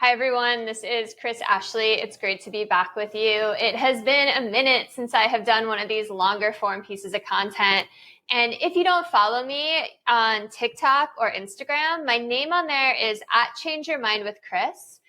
Hi, everyone. This is Chris Ashley. It's great to be back with you. It has been a minute since I have done one of these longer form pieces of content. And if you don't follow me on TikTok or Instagram, my name on there is @ChangeYourMindWithChris.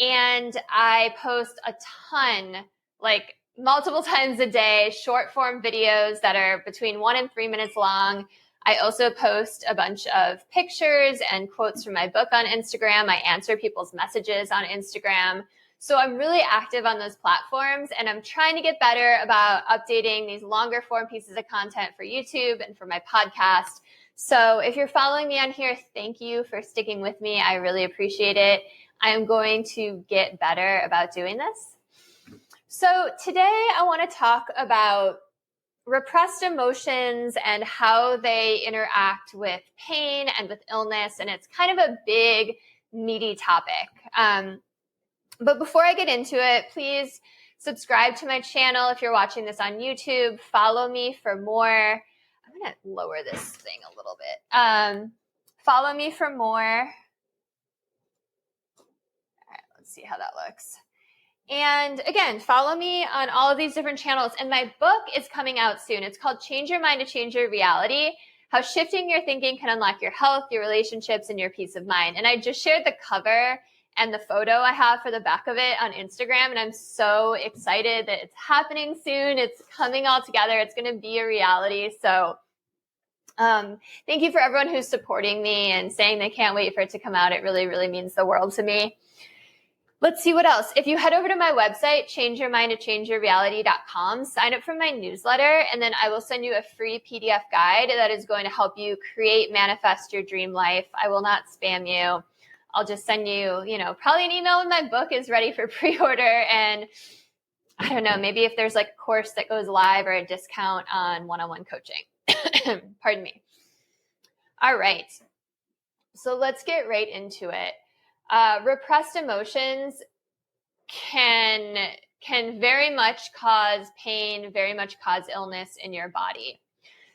And I post a ton, like multiple times a day, short form videos that are between 1 and 3 minutes long. I also post a bunch of pictures and quotes from my book on Instagram. I answer people's messages on Instagram. So I'm really active on those platforms, and I'm trying to get better about updating these longer form pieces of content for YouTube and for my podcast. So if you're following me on here, thank you for sticking with me. I really appreciate it. I am going to get better about doing this. So today I want to talk about repressed emotions and how they interact with pain and with illness. And it's kind of a big, meaty topic. But before I get into it, please subscribe to my channel if you're watching this on YouTube. Follow me for more. I'm going to lower this thing a little bit. Follow me for more. All right, let's see how that looks. And again, follow me on all of these different channels. And my book is coming out soon. It's called Change Your Mind to Change Your Reality, How Shifting Your Thinking Can Unlock Your Health, Your Relationships, and Your Peace of Mind. And I just shared the cover and the photo I have for the back of it on Instagram. And I'm so excited that it's happening soon. It's coming all together. It's going to be a reality. So thank you for everyone who's supporting me and saying they can't wait for it to come out. It really, really means the world to me. Let's see what else. If you head over to my website, changeyourmindtochangeyourreality.com, sign up for my newsletter, and then I will send you a free PDF guide that is going to help you create, manifest your dream life. I will not spam you. I'll just send you, probably an email when my book is ready for pre-order. And I don't know, maybe if there's like a course that goes live or a discount on one-on-one coaching. Pardon me. All right. So let's get right into it. Repressed emotions can very much cause pain, very much cause illness in your body.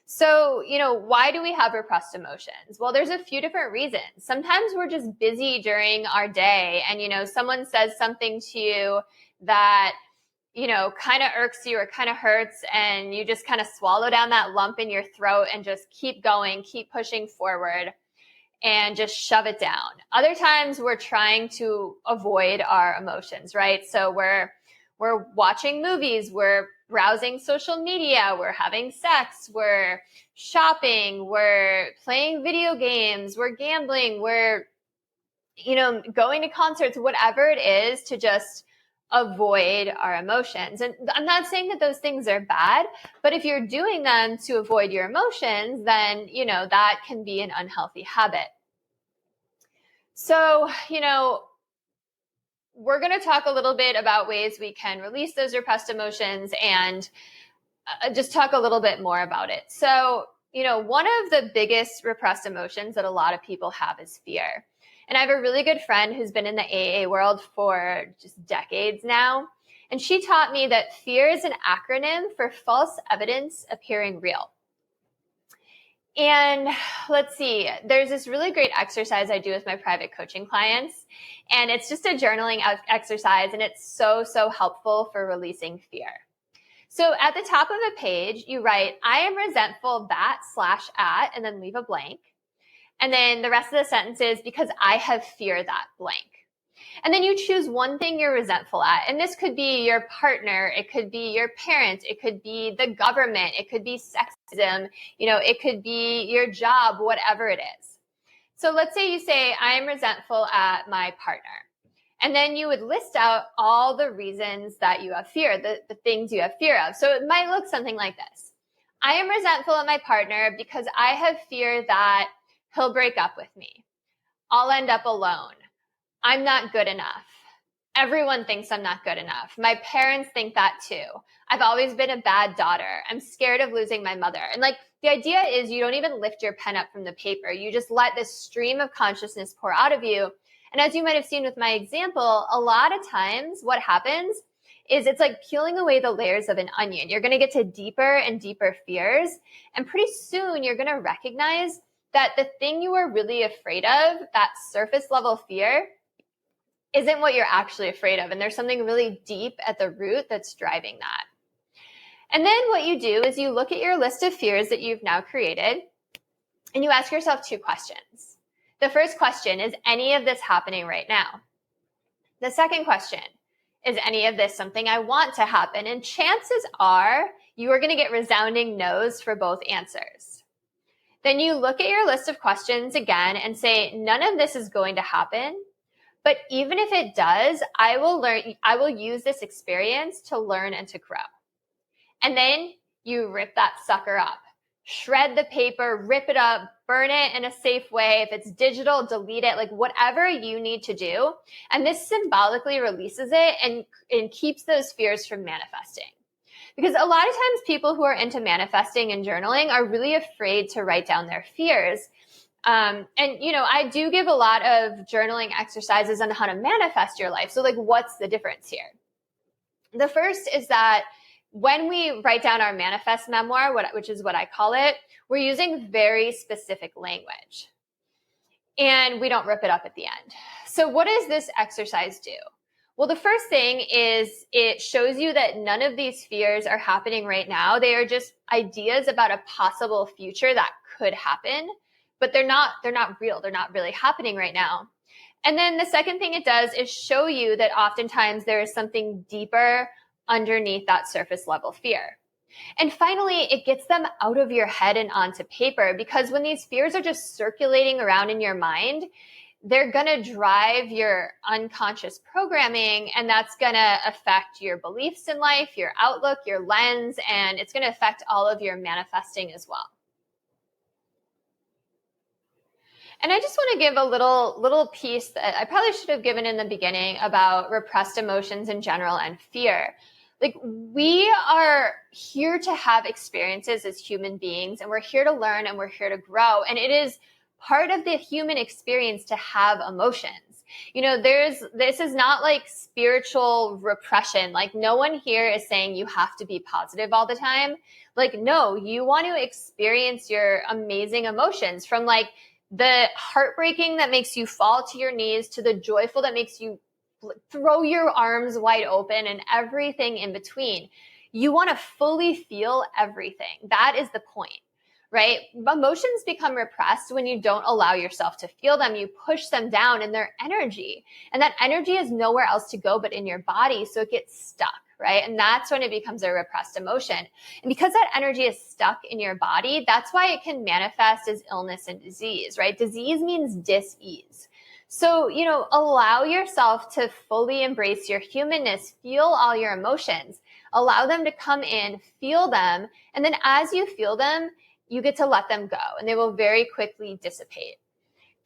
So, why do we have repressed emotions? Well, there's a few different reasons. Sometimes we're just busy during our day and, someone says something to you that, kind of irks you or kind of hurts, and you just kind of swallow down that lump in your throat and just keep going, keep pushing forward, and just shove it down. Other times we're trying to avoid our emotions, right? So we're watching movies, we're browsing social media, we're having sex, we're shopping, we're playing video games, we're gambling, we're, going to concerts, whatever it is to just avoid our emotions. And I'm not saying that those things are bad, but if you're doing them to avoid your emotions, then, that can be an unhealthy habit. So, we're going to talk a little bit about ways we can release those repressed emotions and just talk a little bit more about it. So, one of the biggest repressed emotions that a lot of people have is fear. And I have a really good friend who's been in the AA world for just decades now. And she taught me that fear is an acronym for false evidence appearing real. And let's see, there's this really great exercise I do with my private coaching clients, and it's just a journaling exercise, and it's so, so helpful for releasing fear. So at the top of the page, you write, I am resentful that/at, and then leave a blank. And then the rest of the sentence is because I have fear that blank. And then you choose one thing you're resentful at. And this could be your partner. It could be your parents. It could be the government. It could be sexism. It could be your job, whatever it is. So let's say you say, I am resentful at my partner. And then you would list out all the reasons that you have fear, the things you have fear of. So it might look something like this. I am resentful at my partner because I have fear that he'll break up with me. I'll end up alone. I'm not good enough. Everyone thinks I'm not good enough. My parents think that too. I've always been a bad daughter. I'm scared of losing my mother. And the idea is you don't even lift your pen up from the paper. You just let this stream of consciousness pour out of you. And as you might have seen with my example, a lot of times what happens is it's like peeling away the layers of an onion. You're going to get to deeper and deeper fears. And pretty soon you're going to recognize that the thing you were really afraid of, that surface level fear, isn't what you're actually afraid of. And there's something really deep at the root that's driving that. And then what you do is you look at your list of fears that you've now created and you ask yourself 2 questions. The first question, is any of this happening right now? The second question, is any of this something I want to happen? And chances are you are going to get resounding no's for both answers. Then you look at your list of questions again and say, none of this is going to happen. But even if it does, I will use this experience to learn and to grow. And then you rip that sucker up. Shred the paper, rip it up, burn it in a safe way. If it's digital, delete it, like whatever you need to do. And this symbolically releases it and keeps those fears from manifesting. Because a lot of times people who are into manifesting and journaling are really afraid to write down their fears. And, I do give a lot of journaling exercises on how to manifest your life. So like, what's the difference here? The first is that when we write down our manifest memoir, which is what I call it, we're using very specific language. And we don't rip it up at the end. So what does this exercise do? Well, the first thing is it shows you that none of these fears are happening right now. They are just ideas about a possible future that could happen, but they're not real. They're not really happening right now. And then the second thing it does is show you that oftentimes there is something deeper underneath that surface level fear. And finally, it gets them out of your head and onto paper, because when these fears are just circulating around in your mind, they're going to drive your unconscious programming, and that's going to affect your beliefs in life, your outlook, your lens, and it's going to affect all of your manifesting as well. And I just want to give a little piece that I probably should have given in the beginning about repressed emotions in general and fear. Like, we are here to have experiences as human beings, and we're here to learn and we're here to grow. And it is part of the human experience to have emotions. This is not like spiritual repression. Like, no one here is saying you have to be positive all the time. Like, no, you want to experience your amazing emotions, from like the heartbreaking that makes you fall to your knees to the joyful that makes you throw your arms wide open, and everything in between. You want to fully feel everything. That is the point, right? Emotions become repressed when you don't allow yourself to feel them. You push them down in their energy, and that energy is nowhere else to go but in your body. So it gets stuck, right? And that's when it becomes a repressed emotion. And because that energy is stuck in your body, that's why it can manifest as illness and disease, right? Disease means dis-ease. So, allow yourself to fully embrace your humanness, feel all your emotions, allow them to come in, feel them. And then as you feel them, you get to let them go, and they will very quickly dissipate.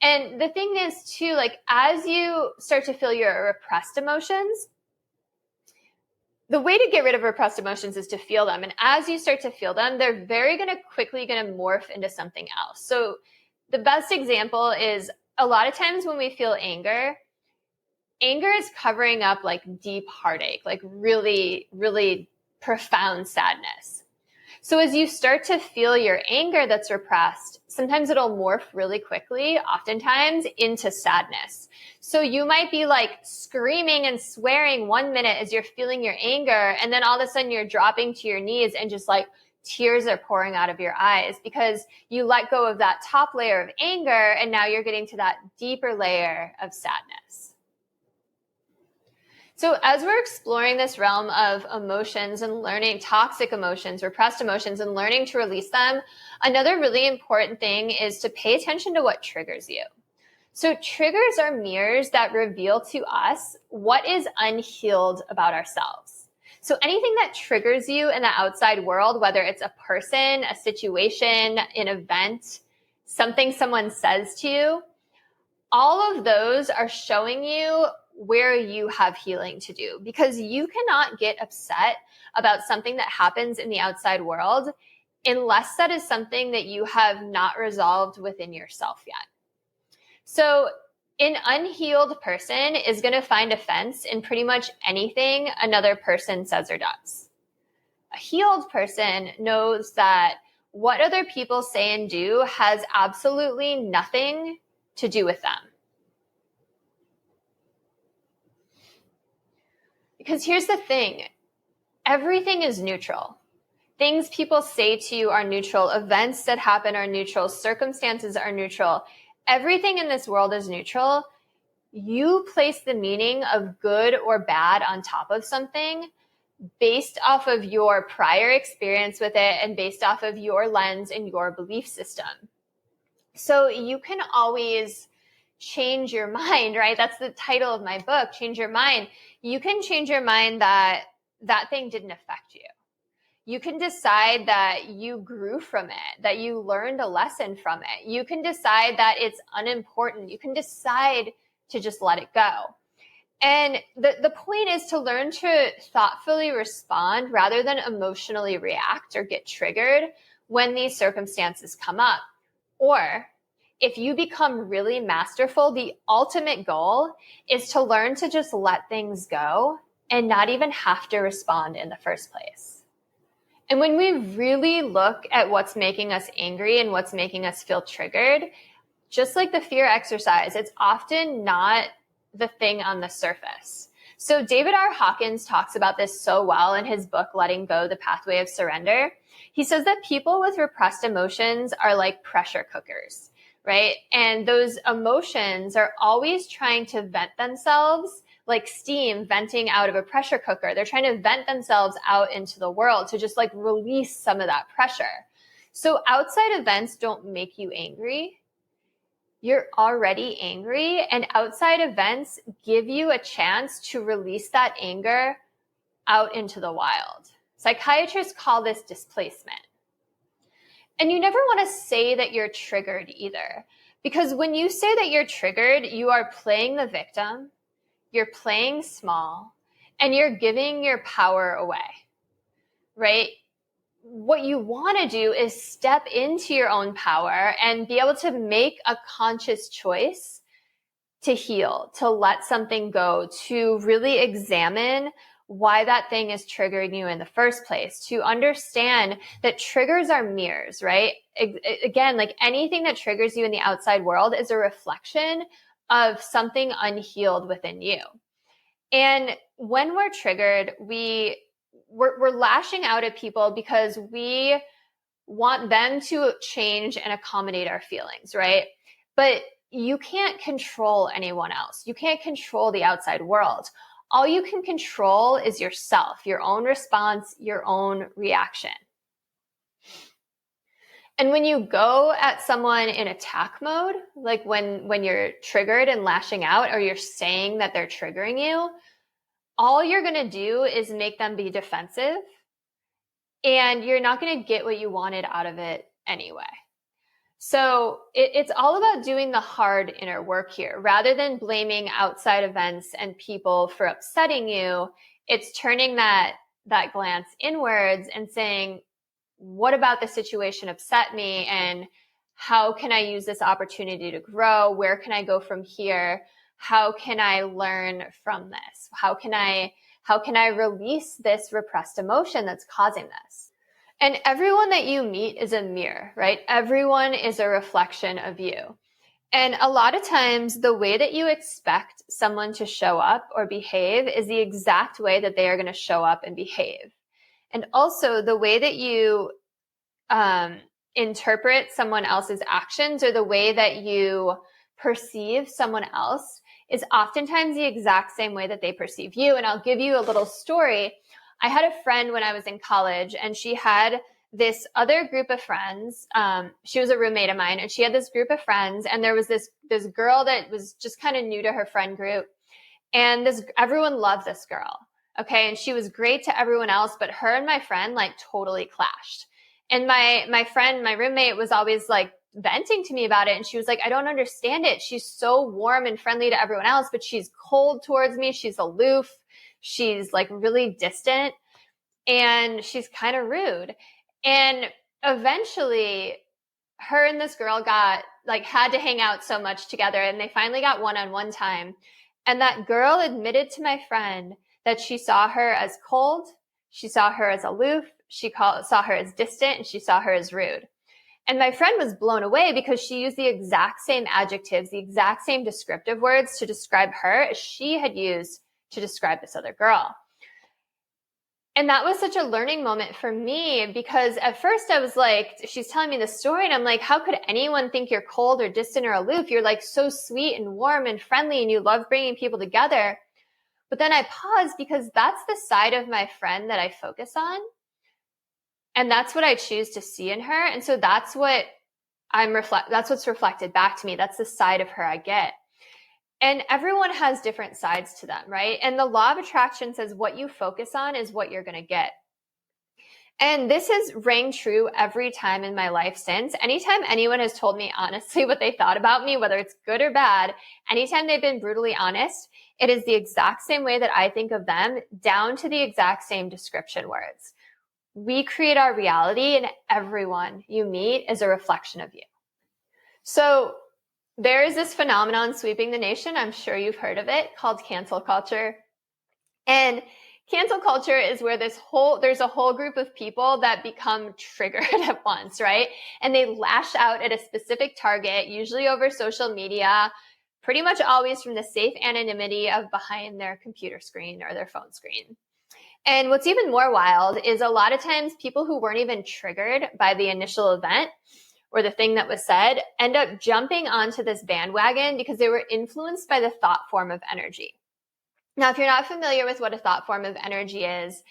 And the thing is too, like, as you start to feel your repressed emotions, the way to get rid of repressed emotions is to feel them. And as you start to feel them, they're very quickly going to morph into something else. So the best example is, a lot of times when we feel anger is covering up like deep heartache, like really, really profound sadness. So as you start to feel your anger that's repressed, sometimes it'll morph really quickly, oftentimes into sadness. So you might be like screaming and swearing one minute as you're feeling your anger, and then all of a sudden you're dropping to your knees and just like tears are pouring out of your eyes because you let go of that top layer of anger, and now you're getting to that deeper layer of sadness. So as we're exploring this realm of emotions and learning toxic emotions, repressed emotions, and learning to release them, another really important thing is to pay attention to what triggers you. So triggers are mirrors that reveal to us what is unhealed about ourselves. So anything that triggers you in the outside world, whether it's a person, a situation, an event, something someone says to you, all of those are showing you where you have healing to do, because you cannot get upset about something that happens in the outside world unless that is something that you have not resolved within yourself yet. So an unhealed person is going to find offense in pretty much anything another person says or does. A healed person knows that what other people say and do has absolutely nothing to do with them. Because here's the thing, everything is neutral. Things people say to you are neutral. Events that happen are neutral. Circumstances are neutral. Everything in this world is neutral. You place the meaning of good or bad on top of something based off of your prior experience with it and based off of your lens and your belief system. So you can always change your mind, right? That's the title of my book, Change Your Mind. You can change your mind that that thing didn't affect you. You can decide that you grew from it, that you learned a lesson from it. You can decide that it's unimportant. You can decide to just let it go. And the point is to learn to thoughtfully respond rather than emotionally react or get triggered when these circumstances come up. Or if you become really masterful, the ultimate goal is to learn to just let things go and not even have to respond in the first place. And when we really look at what's making us angry and what's making us feel triggered, just like the fear exercise, it's often not the thing on the surface. So David R. Hawkins talks about this so well in his book, Letting Go, The Pathway of Surrender. He says that people with repressed emotions are like pressure cookers, right? And those emotions are always trying to vent themselves like steam venting out of a pressure cooker. They're trying to vent themselves out into the world to just like release some of that pressure. So outside events don't make you angry. You're already angry, and outside events give you a chance to release that anger out into the wild. Psychiatrists call this displacement. And you never want to say that you're triggered either, because when you say that you're triggered, you are playing the victim, you're playing small, and you're giving your power away, right? What you want to do is step into your own power and be able to make a conscious choice to heal, to let something go, to really examine why that thing is triggering you in the first place, to understand that triggers are mirrors, right? Again, like anything that triggers you in the outside world is a reflection of something unhealed within you. And when we're triggered, we're lashing out at people because we want them to change and accommodate our feelings, right? But you can't control anyone else. You can't control the outside world. All you can control is yourself, your own response, your own reaction. And when you go at someone in attack mode, like when you're triggered and lashing out, or you're saying that they're triggering you, all you're going to do is make them be defensive, and you're not going to get what you wanted out of it anyway. So it's all about doing the hard inner work here. Rather than blaming outside events and people for upsetting you, it's turning that glance inwards and saying, what about the situation upset me? And how can I use this opportunity to grow? Where can I go from here? How can I learn from this? How can I release this repressed emotion that's causing this? And everyone that you meet is a mirror, right? Everyone is a reflection of you. And a lot of times the way that you expect someone to show up or behave is the exact way that they are going to show up and behave. And also the way that you interpret someone else's actions, or the way that you perceive someone else, is oftentimes the exact same way that they perceive you. And I'll give you a little story. I had a friend when I was in college, and she had this other group of friends. She was a roommate of mine, and she had this group of friends, and there was this girl that was just kind of new to her friend group. And everyone loved this girl. Okay. And she was great to everyone else, but her and my friend like totally clashed. And my friend, my roommate, was always like venting to me about it. And she was like, I don't understand it. She's so warm and friendly to everyone else, but she's cold towards me. She's aloof. She's like really distant, and she's kind of rude. And eventually her and this girl had to hang out so much together, and they finally got one-on-one time. And that girl admitted to my friend that she saw her as cold, she saw her as aloof, saw her as distant, and she saw her as rude. And my friend was blown away because she used the exact same adjectives, the exact same descriptive words to describe her as she had used to describe this other girl. And that was such a learning moment for me, because at first I was like, she's telling me the story and I'm like, how could anyone think you're cold or distant or aloof? You're like so sweet and warm and friendly and you love bringing people together. But then I paused, because that's the side of my friend that I focus on. And that's what I choose to see in her. And so that's what that's what's reflected back to me. That's the side of her I get. And everyone has different sides to them, right? And the law of attraction says what you focus on is what you're going to get. And this has rang true every time in my life since. Anytime anyone has told me honestly what they thought about me, whether it's good or bad, anytime they've been brutally honest, it is the exact same way that I think of them, down to the exact same description words. We create our reality, and everyone you meet is a reflection of you. So there is this phenomenon sweeping the nation, I'm sure you've heard of it, called cancel culture. And cancel culture is where there's a whole group of people that become triggered at once, right? And they lash out at a specific target, usually over social media, pretty much always from the safe anonymity of behind their computer screen or their phone screen. And what's even more wild is a lot of times people who weren't even triggered by the initial event or the thing that was said end up jumping onto this bandwagon because they were influenced by the thought form of energy. Now, if you're not familiar with what a thought form of energy is,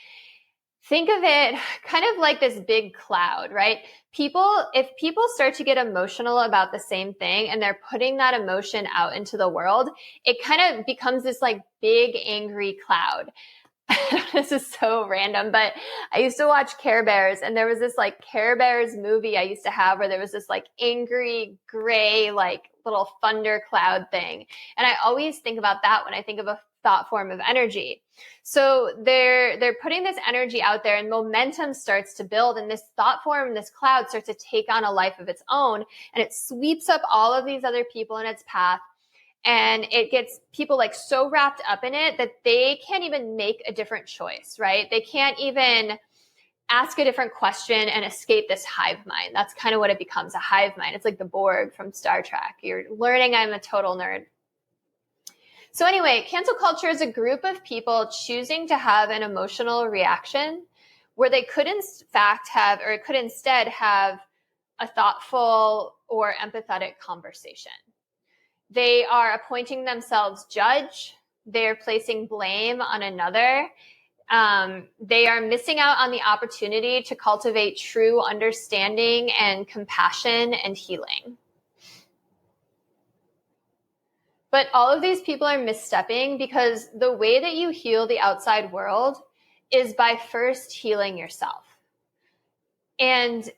think of it kind of like this big cloud, right? If people start to get emotional about the same thing and they're putting that emotion out into the world, it kind of becomes this like big angry cloud. This is so random, but I used to watch Care Bears, and there was this like Care Bears movie I used to have where there was this like angry gray like little thunder cloud thing. And I always think about that when I think of a thought form of energy. So they're putting this energy out there, and momentum starts to build, and this thought form, this cloud starts to take on a life of its own, and it sweeps up all of these other people in its path. And it gets people like so wrapped up in it that they can't even make a different choice, right? They can't even ask a different question and escape this hive mind. That's kind of what it becomes, a hive mind. It's like the Borg from Star Trek. You're learning I'm a total nerd. So anyway, cancel culture is a group of people choosing to have an emotional reaction where they could instead have a thoughtful or empathetic conversation. They are appointing themselves judge. They're placing blame on another. They are missing out on the opportunity to cultivate true understanding and compassion and healing. But all of these people are misstepping, because the way that you heal the outside world is by first healing yourself. And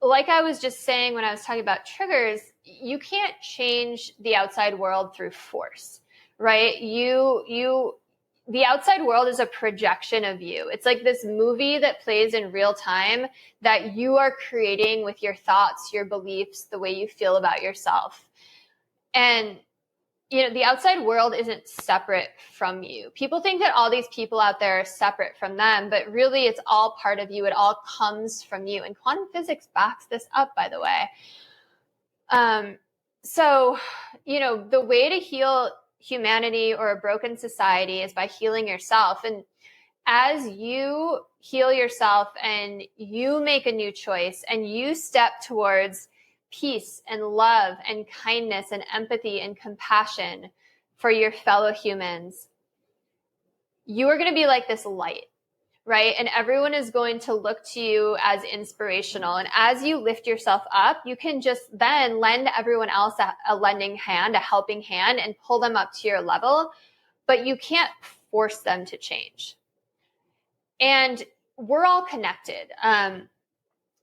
like I was just saying when I was talking about triggers, you can't change the outside world through force, right? The outside world is a projection of you. It's like this movie that plays in real time that you are creating with your thoughts, your beliefs, the way you feel about yourself. And the outside world isn't separate from you. People think that all these people out there are separate from them, but really it's all part of you. It all comes from you. And quantum physics backs this up, by the way. So, the way to heal humanity or a broken society is by healing yourself. And as you heal yourself and you make a new choice and you step towards peace and love and kindness and empathy and compassion for your fellow humans, you are going to be like this light, right? And everyone is going to look to you as inspirational. And as you lift yourself up, you can just then lend everyone else a lending hand, a helping hand, and pull them up to your level. But you can't force them to change. And we're all connected.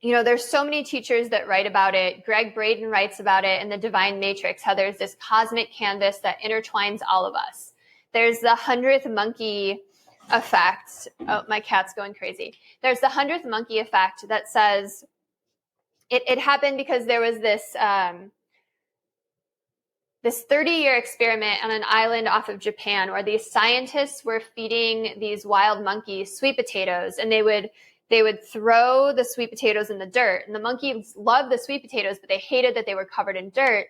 There's so many teachers that write about it. Greg Braden writes about it in The Divine Matrix, how there's this cosmic canvas that intertwines all of us. There's the 100th monkey effect. Oh, my cat's going crazy. There's the 100th monkey effect that says it happened because there was this 30-year experiment on an island off of Japan where these scientists were feeding these wild monkeys sweet potatoes, and they would throw the sweet potatoes in the dirt. And the monkeys loved the sweet potatoes, but they hated that they were covered in dirt.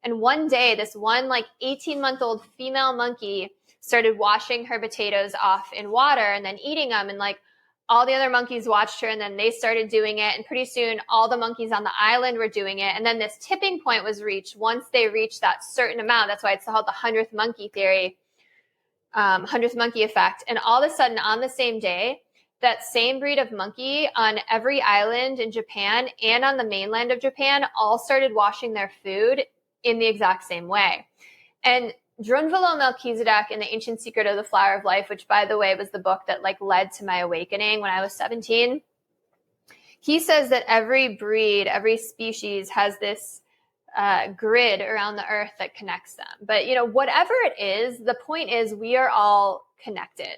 And one day, this one 18-month-old female monkey started washing her potatoes off in water and then eating them. And like all the other monkeys watched her, and then they started doing it. And pretty soon all the monkeys on the island were doing it. And then this tipping point was reached. Once they reached that certain amount, that's why it's called the 100th monkey theory, 100th monkey effect. And all of a sudden on the same day, that same breed of monkey on every island in Japan and on the mainland of Japan all started washing their food in the exact same way. And Drunvalo Melchizedek in The Ancient Secret of the Flower of Life, which by the way was the book that like led to my awakening when I was 17, he says that every breed, every species has this grid around the earth that connects them. But you know, whatever it is, the point is we are all connected.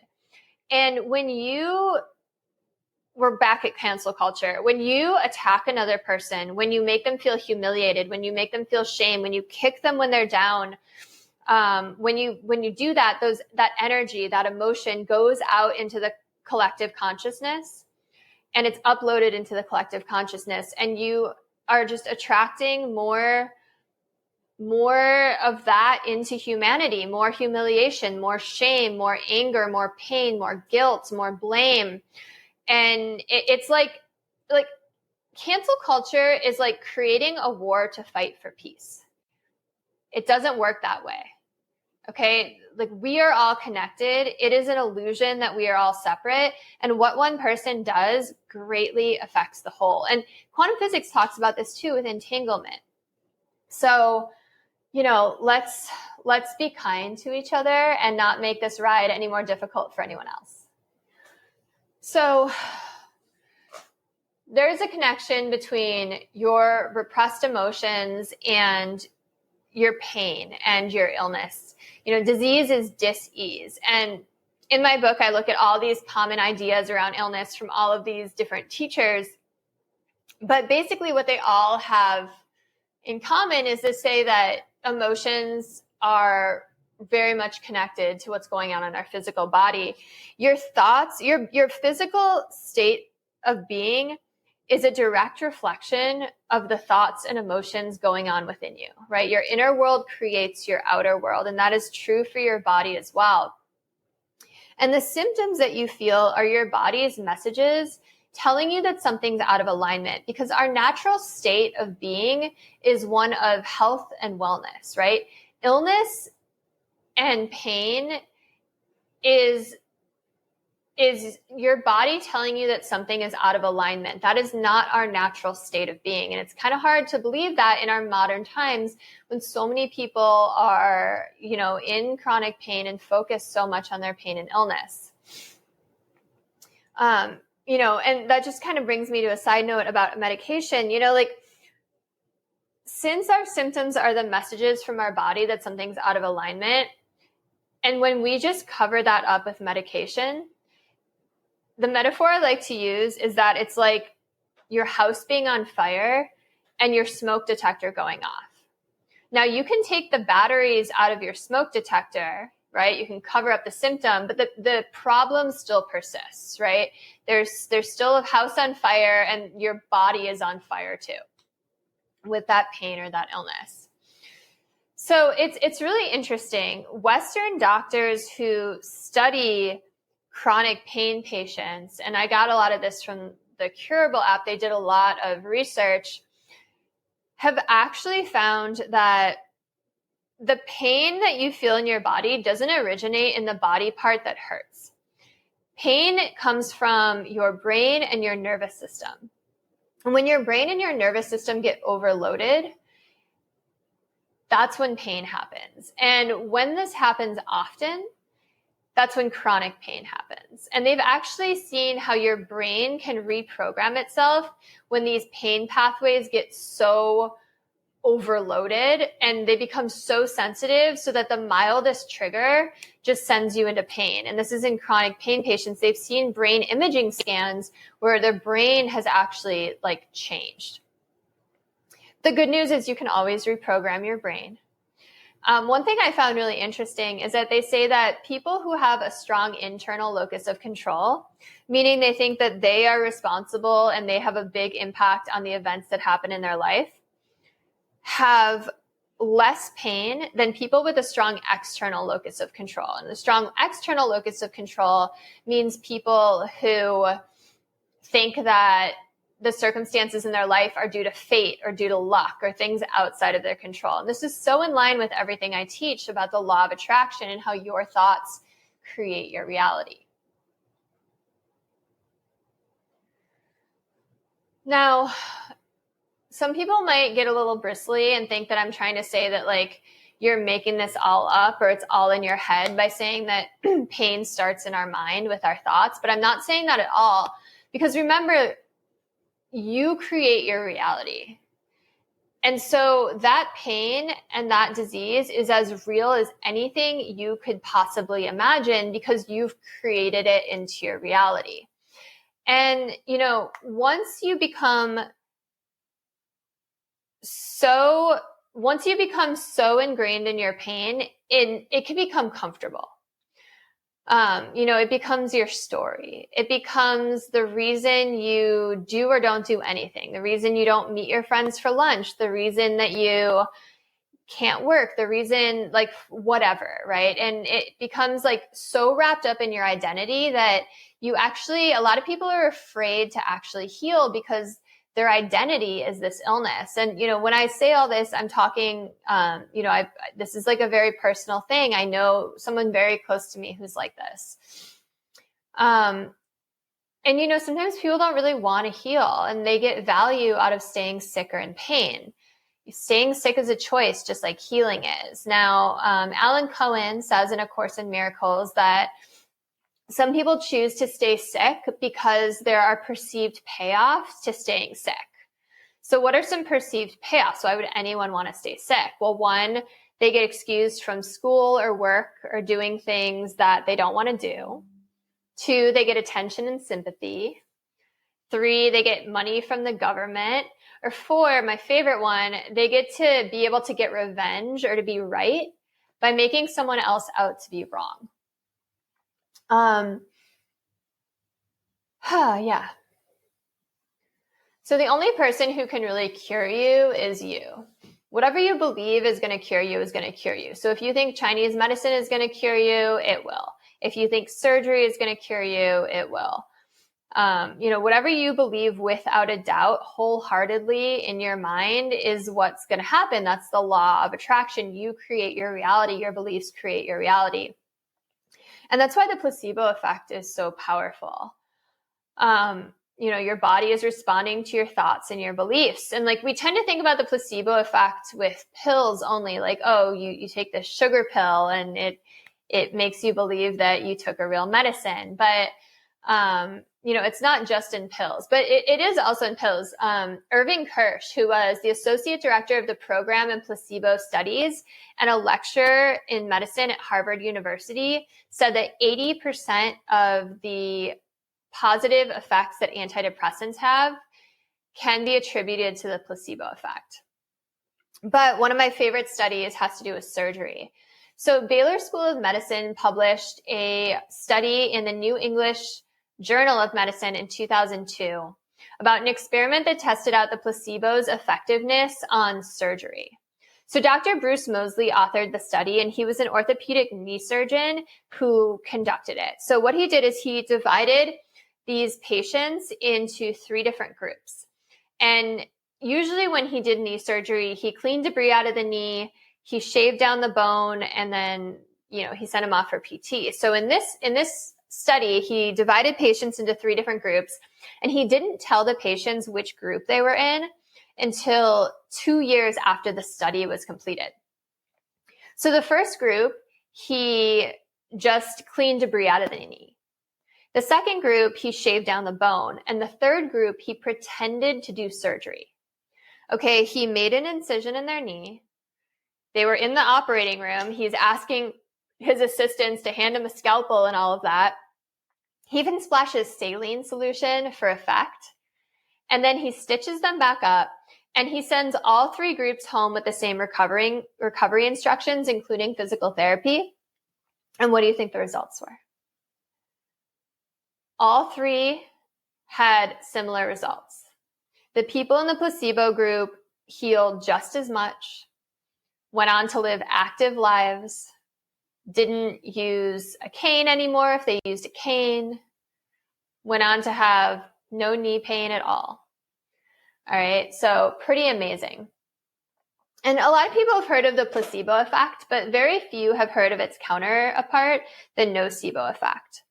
And when we're back at cancel culture, when you attack another person, when you make them feel humiliated, when you make them feel shame, when you kick them when they're down, when you do that, that energy, that emotion goes out into the collective consciousness, and it's uploaded into the collective consciousness, and you are just attracting more of that into humanity, more humiliation, more shame, more anger, more pain, more guilt, more blame. And it's like cancel culture is like creating a war to fight for peace. It doesn't work that way. Okay. Like we are all connected. It is an illusion that we are all separate. And what one person does greatly affects the whole. And quantum physics talks about this too with entanglement. So, you know, let's be kind to each other and not make this ride any more difficult for anyone else. So there's a connection between your repressed emotions and your pain and your illness. You know, disease is dis-ease. And in my book, I look at all these common ideas around illness from all of these different teachers. But basically what they all have in common is to say that emotions are very much connected to what's going on in our physical body. Your thoughts, your physical state of being is a direct reflection of the thoughts and emotions going on within you, right? Your inner world creates your outer world, and that is true for your body as well. And the symptoms that you feel are your body's messages telling you that something's out of alignment, because our natural state of being is one of health and wellness, right? Illness and pain is your body telling you that something is out of alignment. That is not our natural state of being. And it's kind of hard to believe that in our modern times when so many people are, you know, in chronic pain and focus so much on their pain and illness. You know, and that just kind of brings me to a side note about medication. You know, like, since our symptoms are the messages from our body that something's out of alignment, and when we just cover that up with medication, the metaphor I like to use is that it's like your house being on fire and your smoke detector going off. Now, you can take the batteries out of your smoke detector, right? You can cover up the symptom, but the problem still persists, right? There's still a house on fire, and your body is on fire too with that pain or that illness. So it's really interesting. Western doctors who study chronic pain patients, and I got a lot of this from the Curable app, they did a lot of research, have actually found that the pain that you feel in your body doesn't originate in the body part that hurts. Pain comes from your brain and your nervous system. And when your brain and your nervous system get overloaded, that's when pain happens. And when this happens often, that's when chronic pain happens. And they've actually seen how your brain can reprogram itself when these pain pathways get so overloaded and they become so sensitive so that the mildest trigger just sends you into pain. And this is in chronic pain patients. They've seen brain imaging scans where their brain has actually like changed. The good news is you can always reprogram your brain. One thing I found really interesting is that they say that people who have a strong internal locus of control, meaning they think that they are responsible and they have a big impact on the events that happen in their life, have less pain than people with a strong external locus of control. And the strong external locus of control means people who think that the circumstances in their life are due to fate or due to luck or things outside of their control. And this is so in line with everything I teach about the law of attraction and how your thoughts create your reality. Now, some people might get a little bristly and think that I'm trying to say that like you're making this all up or it's all in your head by saying that pain starts in our mind with our thoughts. But I'm not saying that at all, because remember, you create your reality. And so that pain and that disease is as real as anything you could possibly imagine, because you've created it into your reality. And, you know, once you become so ingrained in your pain, it can become comfortable. You know, it becomes your story. It becomes the reason you do or don't do anything, the reason you don't meet your friends for lunch, the reason that you can't work, the reason, like, whatever, right? And it becomes like so wrapped up in your identity that a lot of people are afraid to actually heal because their identity is this illness. And, you know, when I say all this, I'm talking, you know, this is like a very personal thing. I know someone very close to me who's like this. And, you know, sometimes people don't really want to heal and they get value out of staying sick or in pain. Staying sick is a choice, just like healing is. Now, Alan Cohen says in A Course in Miracles that some people choose to stay sick because there are perceived payoffs to staying sick. So what are some perceived payoffs? Why would anyone want to stay sick? Well, one, they get excused from school or work or doing things that they don't want to do. Two, they get attention and sympathy. Three, they get money from the government. Or four, my favorite one, they get to be able to get revenge or to be right by making someone else out to be wrong. Yeah. So the only person who can really cure you is you. Whatever you believe is going to cure you is going to cure you. So if you think Chinese medicine is going to cure you, it will. If you think surgery is going to cure you, it will. You know, whatever you believe without a doubt, wholeheartedly in your mind is what's going to happen. That's the law of attraction. You create your reality. Your beliefs create your reality. And that's why the placebo effect is so powerful. You know, your body is responding to your thoughts and your beliefs. And like, we tend to think about the placebo effect with pills only, like, oh, you take this sugar pill and it makes you believe that you took a real medicine. But, you know, it's not just in pills, but it is also in pills. Irving Kirsch, who was the associate director of the program in placebo studies and a lecturer in medicine at Harvard University, said that 80% of the positive effects that antidepressants have can be attributed to the placebo effect. But one of my favorite studies has to do with surgery. So Baylor School of Medicine published a study in the New English Journal of Medicine in 2002 about an experiment that tested out the placebo's effectiveness on surgery. So Dr. Bruce Moseley authored the study, and he was an orthopedic knee surgeon who conducted it. So what he did is he divided these patients into 3 different groups. And usually when he did knee surgery, he cleaned debris out of the knee, he shaved down the bone, and then, you know, he sent them off for PT. So in this study, he divided patients into 3 different groups, and he didn't tell the patients which group they were in until 2 years after the study was completed. So the first group, he just cleaned debris out of the knee. The second group, he shaved down the bone. And the third group, he pretended to do surgery. Okay, he made an incision in their knee. They were in the operating room. He's asking his assistants to hand him a scalpel and all of that. He even splashes saline solution for effect. And then he stitches them back up. And he sends all 3 groups home with the same recovery instructions, including physical therapy. And what do you think the results were? All 3 had similar results. The people in the placebo group healed just as much, went on to live active lives, didn't use a cane anymore if they used a cane, went on to have no knee pain at all. All right, so pretty amazing. And a lot of people have heard of the placebo effect, but very few have heard of its counterpart, the nocebo effect.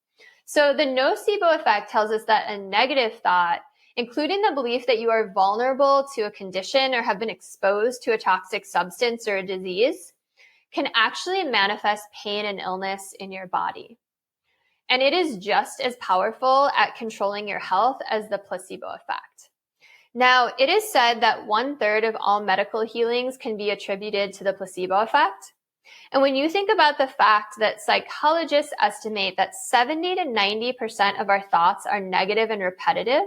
So the nocebo effect tells us that a negative thought, including the belief that you are vulnerable to a condition or have been exposed to a toxic substance or a disease, can actually manifest pain and illness in your body. And it is just as powerful at controlling your health as the placebo effect. Now, it is said that 1/3 of all medical healings can be attributed to the placebo effect. And when you think about the fact that psychologists estimate that 70 to 90% of our thoughts are negative and repetitive,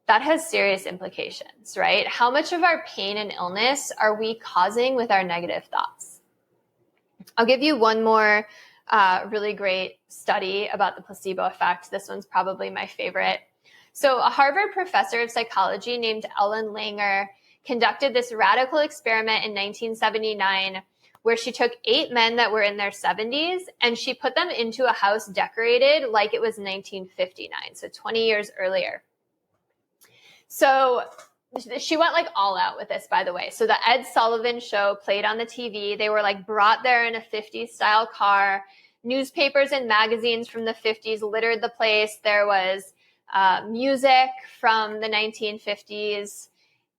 that has serious implications, right? How much of our pain and illness are we causing with our negative thoughts? I'll give you one more really great study about the placebo effect. This one's probably my favorite. So a Harvard professor of psychology named Ellen Langer conducted this radical experiment in 1979 where she took 8 men that were in their 70s and she put them into a house decorated like it was 1959, so 20 years earlier. So she went like all out with this, by the way. So the Ed Sullivan Show played on the TV. They were like brought there in a 50s style car. Newspapers and magazines from the 50s littered the place. There was music from the 1950s.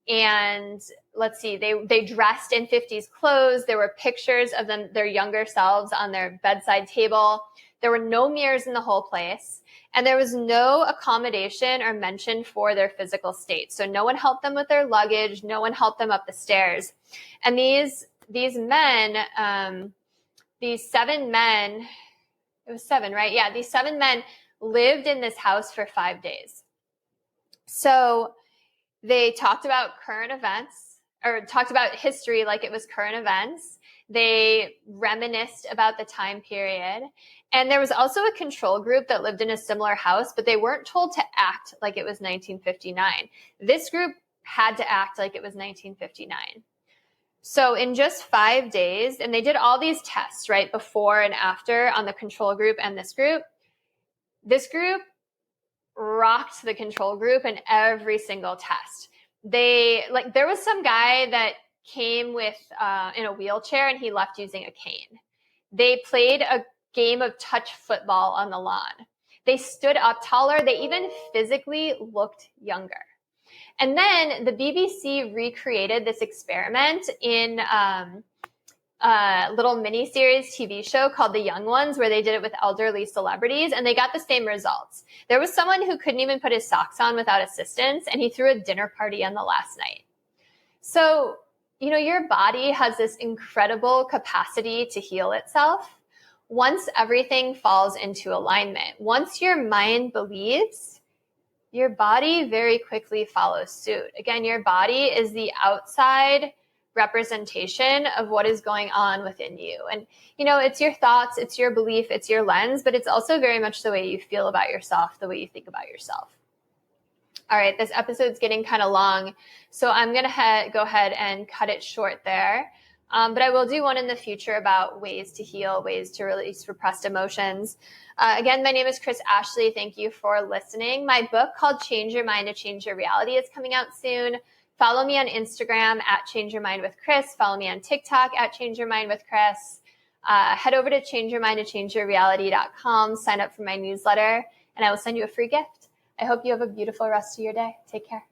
And let's see, they dressed in 50s clothes. There were pictures of them, their younger selves on their bedside table. There were no mirrors in the whole place. And there was no accommodation or mention for their physical state. So no one helped them with their luggage. No one helped them up the stairs. And these men, these 7 men, it was 7, right? Yeah, these 7 men lived in this house for 5 days. So they talked about current events, or talked about history like it was current events. They reminisced about the time period. And there was also a control group that lived in a similar house, but they weren't told to act like it was 1959. This group had to act like it was 1959. So in just 5 days, and they did all these tests, right, before and after on the control group and this group rocked the control group in every single test. There was some guy that came with in a wheelchair and he left using a cane. They played a game of touch football on the lawn. They stood up taller. They even physically looked younger. And then the BBC recreated this experiment in a little mini-series TV show called The Young Ones, where they did it with elderly celebrities, and they got the same results. There was someone who couldn't even put his socks on without assistance, and he threw a dinner party on the last night. So, your body has this incredible capacity to heal itself once everything falls into alignment. Once your mind believes, your body very quickly follows suit. Again, your body is the outside representation of what is going on within you. And, it's your thoughts, it's your belief, it's your lens, but it's also very much the way you feel about yourself, the way you think about yourself. All right, this episode's getting kind of long, so I'm going to go ahead and cut it short there. But I will do one in the future about ways to heal, ways to release repressed emotions. Again, my name is Chris Ashley. Thank you for listening. My book called Change Your Mind to Change Your Reality is coming out soon. Follow me on Instagram at Change Your Mind with Chris. Follow me on TikTok at Change Your Mind with Chris. Head over to changeyourmindtochangeyourreality.com. Sign up for my newsletter, and I will send you a free gift. I hope you have a beautiful rest of your day. Take care.